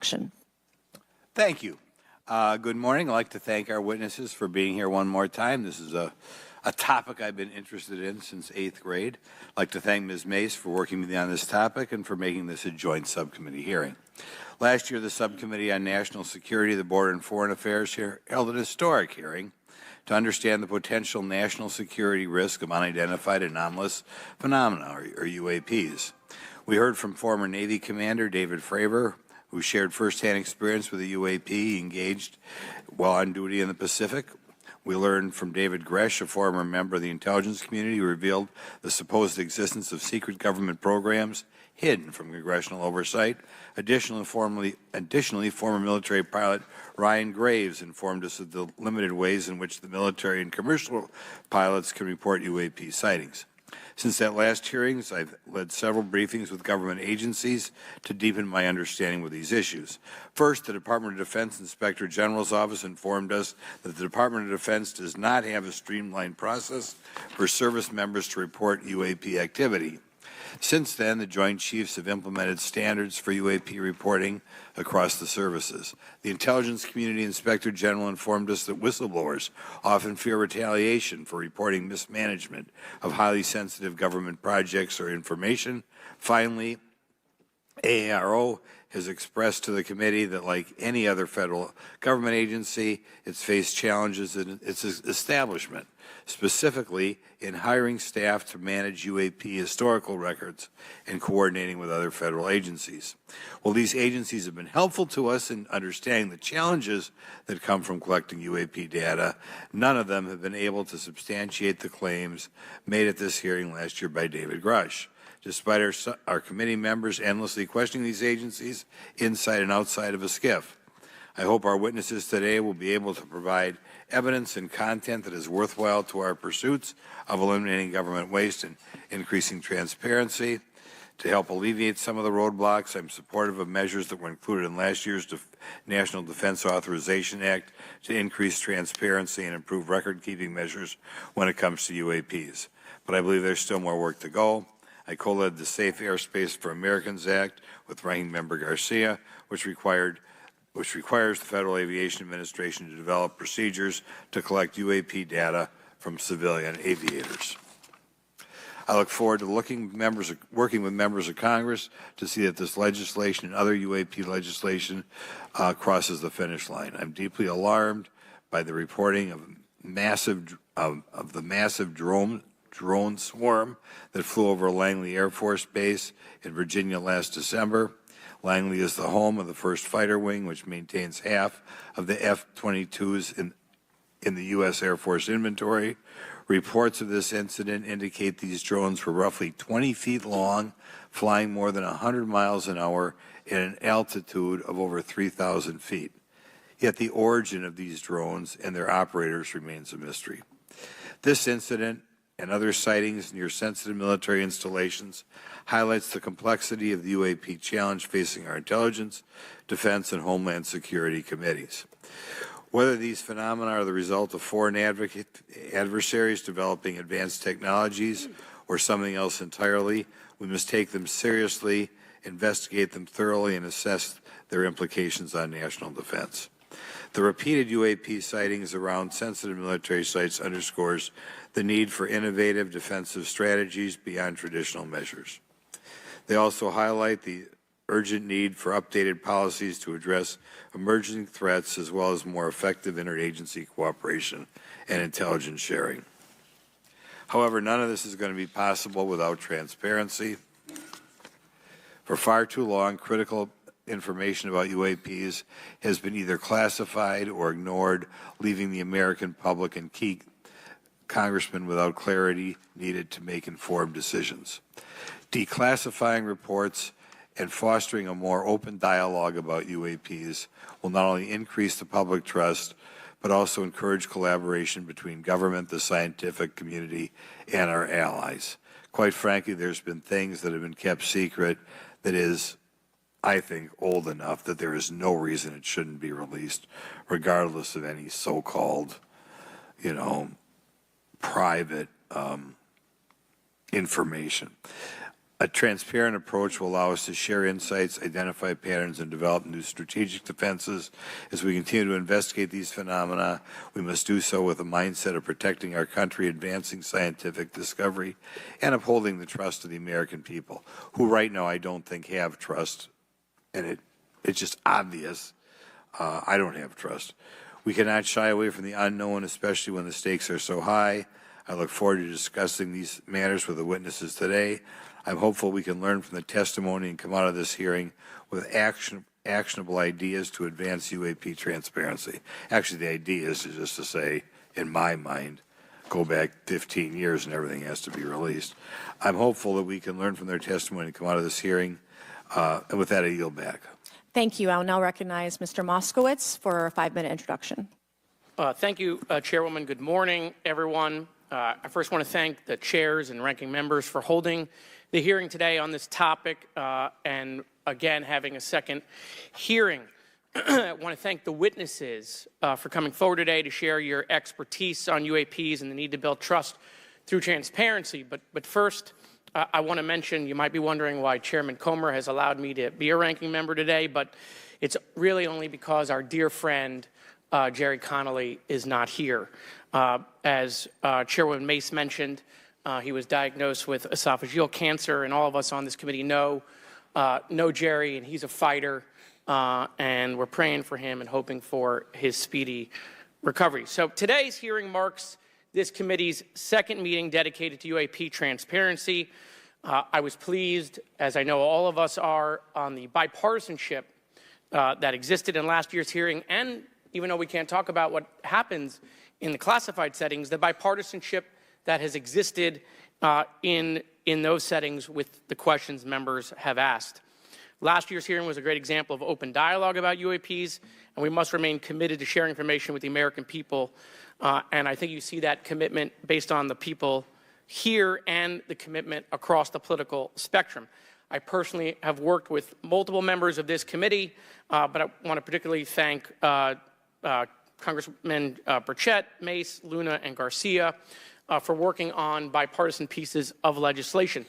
action. Thank you. Good morning. I'd like to thank our witnesses for being here one more time. This is a topic I've been interested in since 8th grade. I'd like to thank Ms. Mace for working with me on this topic and for making this a joint subcommittee hearing. Last year, the Subcommittee on National Security, the Border and Foreign Affairs held an historic hearing to understand the potential national security risk of unidentified anomalous phenomena, or UAPs. We heard from former Navy Commander David Fravor, who shared firsthand experience with a UAP he engaged while on duty in the Pacific. We learned from David Gresh, a former member of the intelligence community, who revealed the supposed existence of secret government programs hidden from congressional oversight. Additionally, former military pilot Ryan Graves informed us of the limited ways in which the military and commercial pilots can report UAP sightings. Since that last hearings, I've led several briefings with government agencies to deepen my understanding with these issues. First, the Department of Defense Inspector General's Office informed us that the Department of Defense does not have a streamlined process for service members to report UAP activity. Since then, the Joint Chiefs have implemented standards for UAP reporting across the services. The Intelligence Community Inspector General informed us that whistleblowers often fear retaliation for reporting mismanagement of highly sensitive government projects or information. Finally, AARO has expressed to the committee that, like any other federal government agency, it's faced challenges in its establishment, specifically in hiring staff to manage UAP historical records and coordinating with other federal agencies. While these agencies have been helpful to us in understanding the challenges that come from collecting UAP data, none of them have been able to substantiate the claims made at this hearing last year by David Grush. Despite our committee members endlessly questioning these agencies inside and outside of a skiff, I hope our witnesses today will be able to provide evidence and content that is worthwhile to our pursuits of eliminating government waste and increasing transparency. To help alleviate some of the roadblocks, I'm supportive of measures that were included in last year's National Defense Authorization Act to increase transparency and improve record-keeping measures when it comes to UAPs. But I believe there's still more work to go. I co-led the Safe Airspace for Americans Act with Ranking Member Garcia, which requires the Federal Aviation Administration to develop procedures to collect UAP data from civilian aviators. I look forward to working with members of Congress to see that this legislation and other UAP legislation crosses the finish line. I'm deeply alarmed by the reporting of the massive drone swarm that flew over Langley Air Force Base in Virginia last December. Langley is the home of the 1st Fighter Wing, which maintains half of the F-22s in the U.S. Air Force inventory. Reports of this incident indicate these drones were roughly 20 feet long, flying more than 100 miles an hour at an altitude of over 3,000 feet. Yet the origin of these drones and their operators remains a mystery. This incident and other sightings near sensitive military installations highlights the complexity of the UAP challenge facing our intelligence, defense, and homeland security committees. Whether these phenomena are the result of foreign adversaries developing advanced technologies or something else entirely, we must take them seriously, investigate them thoroughly, and assess their implications on national defense. The repeated UAP sightings around sensitive military sites underscores the need for innovative defensive strategies beyond traditional measures. They also highlight the urgent need for updated policies to address emerging threats as well as more effective interagency cooperation and intelligence sharing. However, none of this is going to be possible without transparency. For far too long, critical information about UAPs has been either classified or ignored, leaving the American public and key congressmen without clarity needed to make informed decisions. Declassifying reports and fostering a more open dialogue about UAPs will not only increase the public trust, but also encourage collaboration between government, the scientific community, and our allies. Quite frankly, there's been things that have been kept secret that is, I think, old enough that there is no reason it shouldn't be released, regardless of any so-called, private information. A transparent approach will allow us to share insights, identify patterns, and develop new strategic defenses. As we continue to investigate these phenomena, we must do so with a mindset of protecting our country, advancing scientific discovery, and upholding the trust of the American people, who right now I don't think have trust, and it's just obvious. I don't have trust. We cannot shy away from the unknown, especially when the stakes are so high. I look forward to discussing these matters with the witnesses today. I'm hopeful we can learn from the testimony and come out of this hearing with actionable ideas to advance UAP transparency. Actually, the idea is just to say, in my mind, go back 15 years and everything has to be released. I'm hopeful that we can learn from their testimony and come out of this hearing. And with that, I yield back. Thank you. I'll now recognize Mr. Moskowitz for a 5-minute introduction. Thank you, Chairwoman. Good morning, everyone. I first want to thank the chairs and ranking members for holding the hearing today on this topic and, again, having a second hearing. I want to thank the witnesses for coming forward today to share your expertise on UAPs and the need to build trust through transparency. But first, I want to mention, you might be wondering why Chairman Comer has allowed me to be a ranking member today, but it's really only because our dear friend Jerry Connolly is not here. As Chairwoman Mace mentioned, he was diagnosed with esophageal cancer, and all of us on this committee know Jerry, and he's a fighter, and we're praying for him and hoping for his speedy recovery. So today's hearing marks this committee's second meeting dedicated to UAP transparency. I was pleased, as I know all of us are, on the bipartisanship that existed in last year's hearing, and even though we can't talk about what happens in the classified settings, the bipartisanship that has existed in those settings with the questions members have asked. Last year's hearing was a great example of open dialogue about UAPs, and we must remain committed to sharing information with the American people. And I think you see that commitment based on the people here and the commitment across the political spectrum. I personally have worked with multiple members of this committee, but I want to particularly thank Congressmen Burchett, Mace, Luna, and Garcia for working on bipartisan pieces of legislation.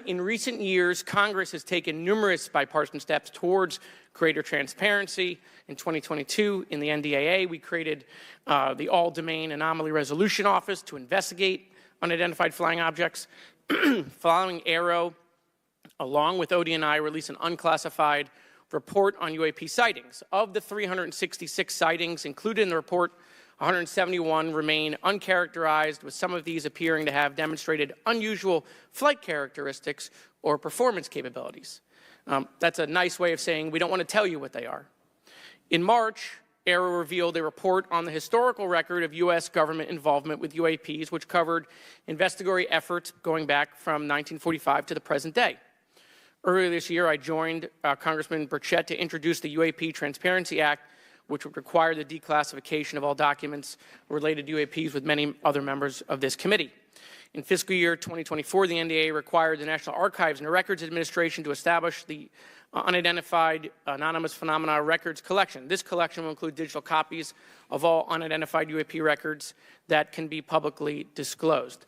In recent years, Congress has taken numerous bipartisan steps towards greater transparency. In 2022, in the NDAA, we created the All-Domain Anomaly Resolution Office to investigate unidentified flying objects. Following Aero, along with ODNI, released an unclassified report on UAP sightings. Of the 366 sightings included in the report, 171 remain uncharacterized, with some of these appearing to have demonstrated unusual flight characteristics or performance capabilities. That's a nice way of saying we don't want to tell you what they are. In March, Aero revealed a report on the historical record of U.S. government involvement with UAPs, which covered investigatory efforts going back from 1945 to the present day. Earlier this year, I joined Congressman Burchett to introduce the UAP Transparency Act, which would require the declassification of all documents related to UAPs with many other members of this committee. In fiscal year 2024, the NDAA required the National Archives and Records Administration to establish the Unidentified Anonymous Phenomena Records Collection. This collection will include digital copies of all unidentified UAP records that can be publicly disclosed.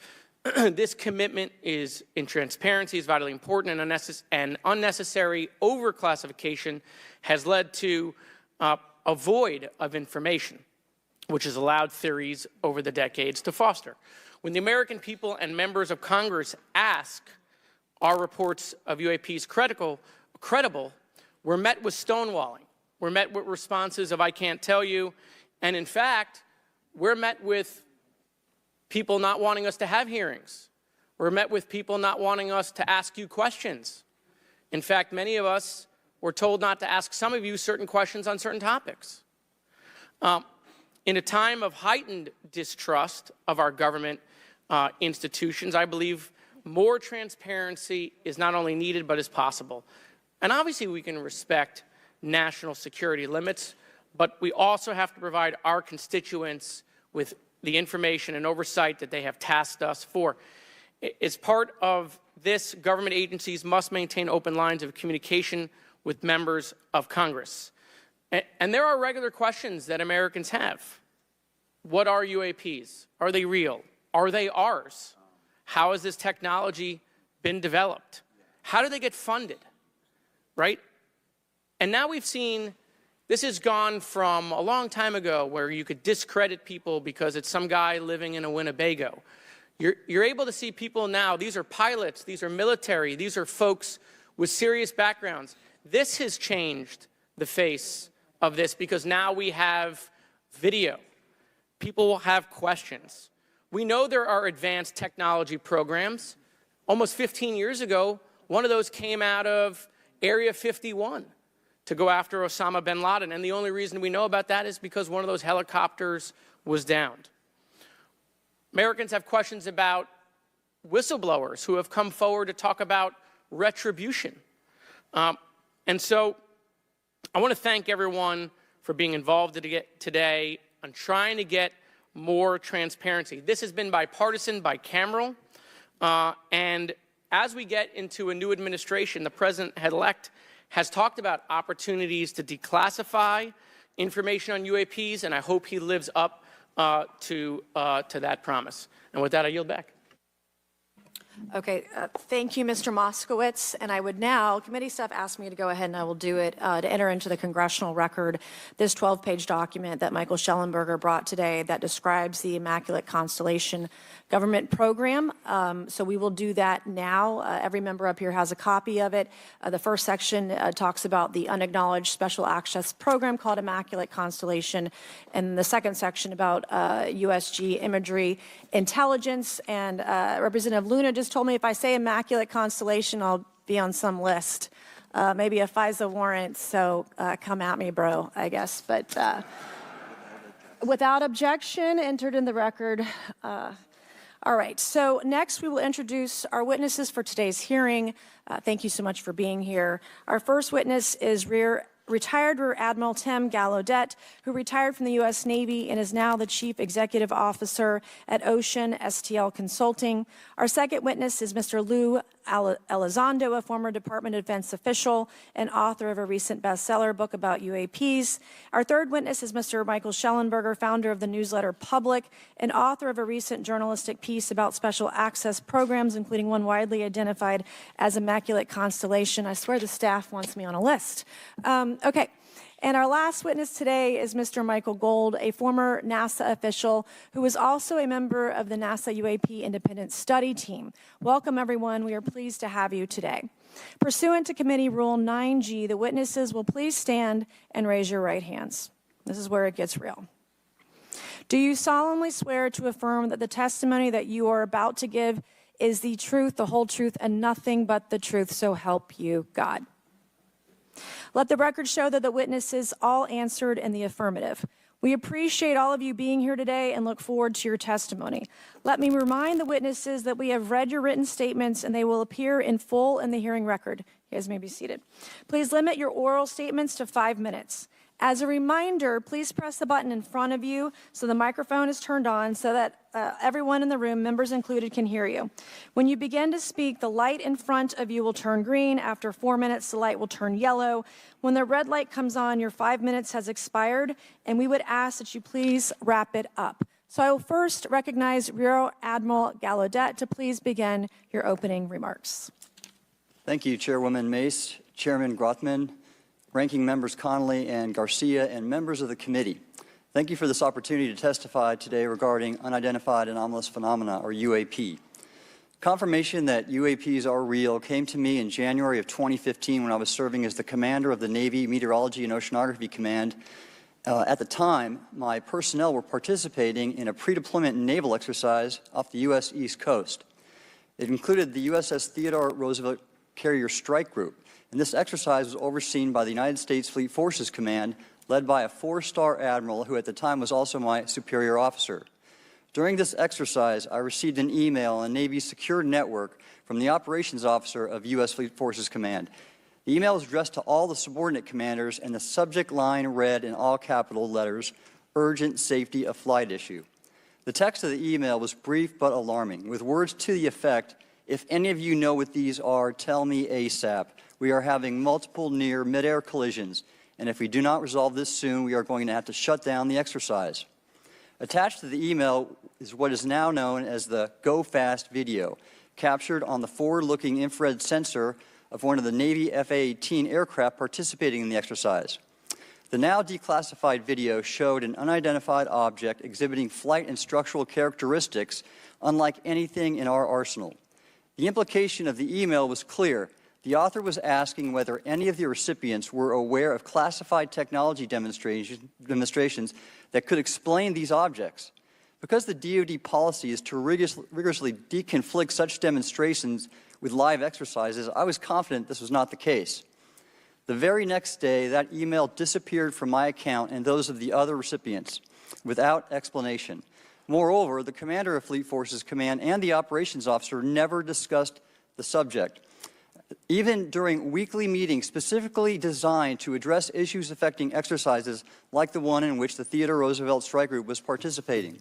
This commitment in transparency is vitally important, and unnecessary overclassification has led to a void of information, which has allowed theories over the decades to foster. When the American people and members of Congress ask, are reports of UAPs credible, we're met with stonewalling. We're met with responses of, I can't tell you. And in fact, we're met with people not wanting us to have hearings. We're met with people not wanting us to ask you questions. In fact, many of us were told not to ask some of you certain questions on certain topics. In a time of heightened distrust of our government institutions, I believe more transparency is not only needed but is possible. And obviously we can respect national security limits, but we also have to provide our constituents with the information and oversight that they have tasked us for. As part of this, government agencies must maintain open lines of communication with members of Congress. And there are regular questions that Americans have. What are UAPs? Are they real? Are they ours? How has this technology been developed? How do they get funded, right? And now we've seen this has gone from a long time ago where you could discredit people because it's some guy living in a Winnebago. You're able to see people now, these are pilots, these are military, these are folks with serious backgrounds. This has changed the face of this because now we have video. People will have questions. We know there are advanced technology programs. Almost 15 years ago, one of those came out of Area 51 to go after Osama bin Laden. And the only reason we know about that is because one of those helicopters was downed. Americans have questions about whistleblowers who have come forward to talk about retribution. And so I want to thank everyone for being involved today on trying to get more transparency. This has been bipartisan, bicameral, and as we get into a new administration, the president-elect has talked about opportunities to declassify information on UAPs, and I hope he lives up to that promise. And with that, I yield back. Okay, thank you, Mr. Moskowitz. And I would now, committee staff asked me to go ahead and I will do it, to enter into the congressional record this 12-page document that Michael Schellenberger brought today that describes the Immaculate Constellation government program. So we will do that now. Every member up here has a copy of it. The first section talks about the unacknowledged special access program called Immaculate Constellation, and the second section about USG imagery intelligence. And Representative Luna just told me if I say Immaculate Constellation, I'll be on some list, maybe a FISA warrant. So come at me, bro, I guess. But without objection, entered in the record. All right, so next we will introduce our witnesses for today's hearing. Thank you so much for being here. Our first witness is retired Rear Admiral Tim Gallaudet, who retired from the U.S. Navy and is now the Chief Executive Officer at Ocean STL Consulting. Our second witness is Mr. Lou Elizondo, a former Department of Defense official and author of a recent bestseller book about UAPs. Our third witness is Mr. Michael Schellenberger, founder of the newsletter Public and author of a recent journalistic piece about special access programs, including one widely identified as Immaculate Constellation. I swear the staff wants me on a list. Okay. And our last witness today is Mr. Michael Gold, a former NASA official who is also a member of the NASA UAP Independent Study Team. Welcome, everyone. We are pleased to have you today. Pursuant to Committee Rule 9G, the witnesses will please stand and raise your right hands. This is where it gets real. Do you solemnly swear to affirm that the testimony that you are about to give is the truth, the whole truth, and nothing but the truth, so help you God? Let the record show that the witnesses all answered in the affirmative. We appreciate all of you being here today and look forward to your testimony. Let me remind the witnesses that we have read your written statements and they will appear in full in the hearing record. You guys may be seated. Please limit your oral statements to 5 minutes. As a reminder, please press the button in front of you so the microphone is turned on so that everyone in the room, members included, can hear you. When you begin to speak, the light in front of you will turn green. After 4 minutes, the light will turn yellow. When the red light comes on, your 5 minutes has expired, and we would ask that you please wrap it up. So I will first recognize Rear Admiral Gallaudet to please begin your opening remarks. Thank you, Chairwoman Mace, Chairman Grothman, Ranking Members Connolly and Garcia, and members of the committee. Thank you for this opportunity to testify today regarding unidentified anomalous phenomena, or UAP. Confirmation that UAPs are real came to me in January of 2015 when I was serving as the commander of the Navy Meteorology and Oceanography Command. At the time, my personnel were participating in a pre-deployment naval exercise off the U.S. East Coast. It included the USS Theodore Roosevelt Carrier Strike Group, and this exercise was overseen by the United States Fleet Forces Command, led by a 4-star admiral who at the time was also my superior officer. During this exercise, I received an email on Navy's secure network from the operations officer of U.S. Fleet Forces Command. The email was addressed to all the subordinate commanders, and the subject line read in all capital letters, "Urgent Safety of Flight Issue." The text of the email was brief but alarming, with words to the effect, "If any of you know what these are, tell me ASAP. We are having multiple near mid-air collisions, and if we do not resolve this soon, we are going to have to shut down the exercise." Attached to the email is what is now known as the Go Fast video, captured on the forward-looking infrared sensor of one of the Navy F-A-18 aircraft participating in the exercise. The now declassified video showed an unidentified object exhibiting flight and structural characteristics unlike anything in our arsenal. The implication of the email was clear. The author was asking whether any of the recipients were aware of classified technology demonstrations that could explain these objects. Because the DoD policy is to rigorously deconflict such demonstrations with live exercises, I was confident this was not the case. The very next day, that email disappeared from my account and those of the other recipients without explanation. Moreover, the commander of Fleet Forces Command and the operations officer never discussed the subject. Even during weekly meetings specifically designed to address issues affecting exercises like the one in which the Theodore Roosevelt Strike Group was participating.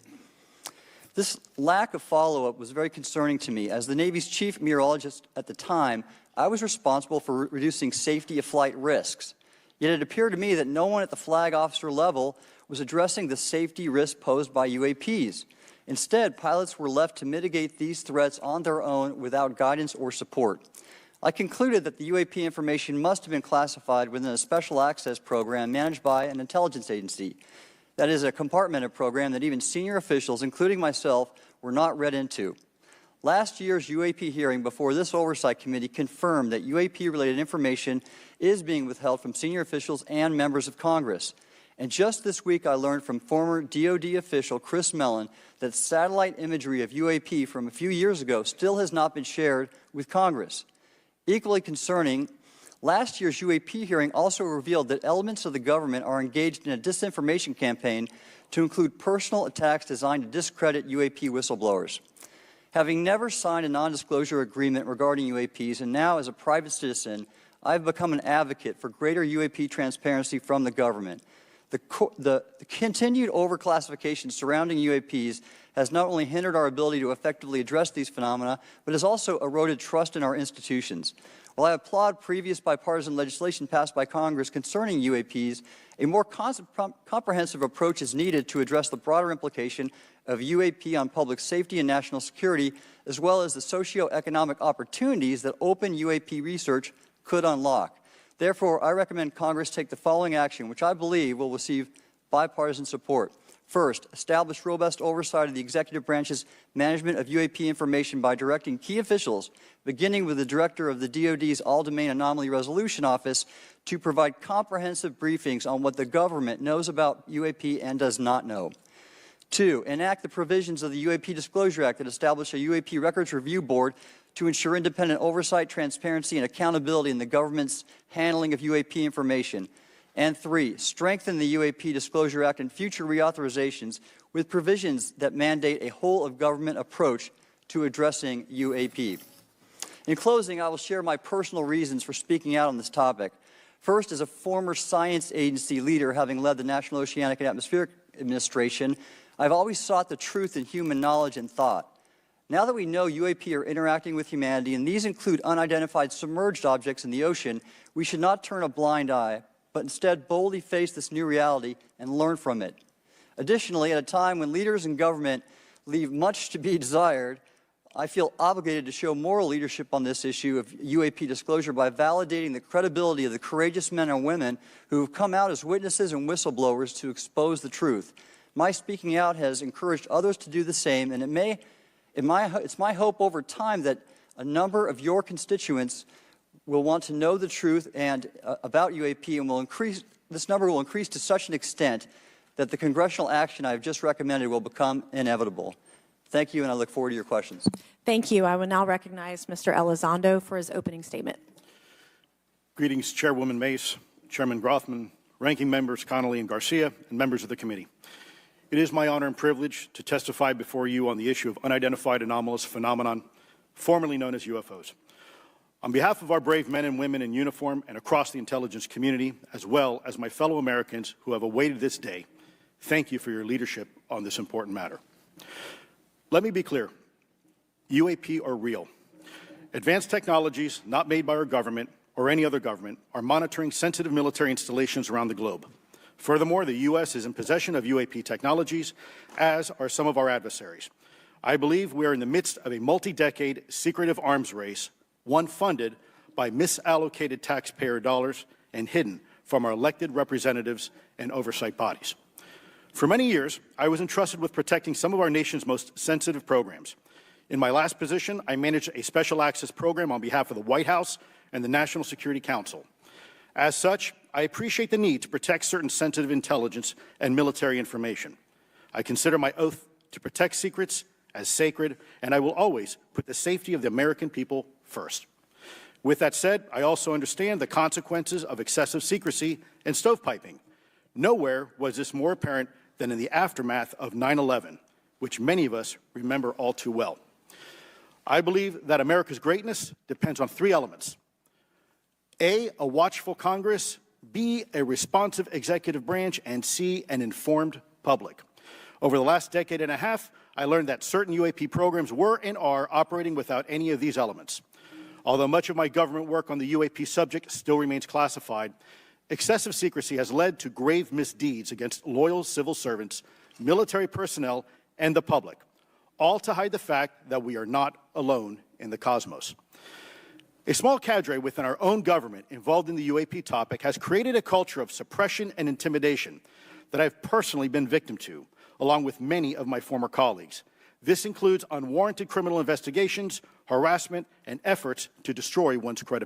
This lack of follow-up was very concerning to me. As the Navy's chief meteorologist at the time, I was responsible for reducing safety of flight risks. Yet it appeared to me that no one at the flag officer level was addressing the safety risk posed by UAPs. Instead, pilots were left to mitigate these threats on their own without guidance or support. I concluded that the UAP information must have been classified within a special access program managed by an intelligence agency. That is a compartmented program that even senior officials, including myself, were not read into. Last year's UAP hearing before this oversight committee confirmed that UAP-related information is being withheld from senior officials and members of Congress. And just this week, I learned from former DoD official Chris Mellon that satellite imagery of UAP from a few years ago still has not been shared with Congress. Equally concerning, last year's UAP hearing also revealed that elements of the government are engaged in a disinformation campaign to include personal attacks designed to discredit UAP whistleblowers. Having never signed a non-disclosure agreement regarding UAPs, and now as a private citizen, I've become an advocate for greater UAP transparency from the government. The continued overclassification surrounding UAPs has not only hindered our ability to effectively address these phenomena, but has also eroded trust in our institutions. While I applaud previous bipartisan legislation passed by Congress concerning UAPs, a more comprehensive approach is needed to address the broader implication of UAP on public safety and national security, as well as the socioeconomic opportunities that open UAP research could unlock. Therefore, I recommend Congress take the following action, which I believe will receive bipartisan support. First, establish robust oversight of the executive branch's management of UAP information by directing key officials, beginning with the director of the DoD's All-Domain Anomaly Resolution Office, to provide comprehensive briefings on what the government knows about UAP and does not know. Two, enact the provisions of the UAP Disclosure Act that establish a UAP Records Review Board to ensure independent oversight, transparency, and accountability in the government's handling of UAP information. And three, strengthen the UAP Disclosure Act and future reauthorizations with provisions that mandate a whole-of-government approach to addressing UAP. In closing, I will share my personal reasons for speaking out on this topic. First, as a former science agency leader, having led the National Oceanic and Atmospheric Administration, I've always sought the truth in human knowledge and thought. Now that we know UAP are interacting with humanity, and these include unidentified submerged objects in the ocean, we should not turn a blind eye, but instead boldly face this new reality and learn from it. Additionally, at a time when leaders in government leave much to be desired, I feel obligated to show moral leadership on this issue of UAP disclosure by validating the credibility of the courageous men and women who have come out as witnesses and whistleblowers to expose the truth. My speaking out has encouraged others to do the same, and it's my hope over time that a number of your constituents will want to know the truth and about UAP, and this number will increase to such an extent that the congressional action I have just recommended will become inevitable. Thank you, and I look forward to your questions. Thank you. I will now recognize Mr. Elizondo for his opening statement. Greetings, Chairwoman Mace, Chairman Grothman, Ranking Members Connolly and Garcia, and members of the committee. It is my honor and privilege to testify before you on the issue of unidentified anomalous phenomenon, formerly known as UFOs. On behalf of our brave men and women in uniform and across the intelligence community, as well as my fellow Americans who have awaited this day, thank you for your leadership on this important matter. Let me be clear. UAP are real. Advanced technologies not made by our government or any other government are monitoring sensitive military installations around the globe. Furthermore, the U.S. is in possession of UAP technologies, as are some of our adversaries. I believe we are in the midst of a multi-decade secretive arms race, one funded by misallocated taxpayer dollars and hidden from our elected representatives and oversight bodies. For many years, I was entrusted with protecting some of our nation's most sensitive programs. In my last position, I managed a special access program on behalf of the White House and the National Security Council. As such, I appreciate the need to protect certain sensitive intelligence and military information. I consider my oath to protect secrets as sacred, and I will always put the safety of the American people first. With that said, I also understand the consequences of excessive secrecy and stovepiping. Nowhere was this more apparent than in the aftermath of 9/11, which many of us remember all too well. I believe that America's greatness depends on three elements: A, a watchful Congress; B, a responsive executive branch; and C, an informed public. Over the last decade and a half, I learned that certain UAP programs were and are operating without any of these elements. Although much of my government work on the UAP subject still remains classified, excessive secrecy has led to grave misdeeds against loyal civil servants, military personnel, and the public, all to hide the fact that we are not alone in the cosmos. A small cadre within our own government involved in the UAP topic has created a culture of suppression and intimidation that I've personally been victim to, along with many of my former colleagues. This includes unwarranted criminal investigations, harassment, and efforts to destroy one's credibility.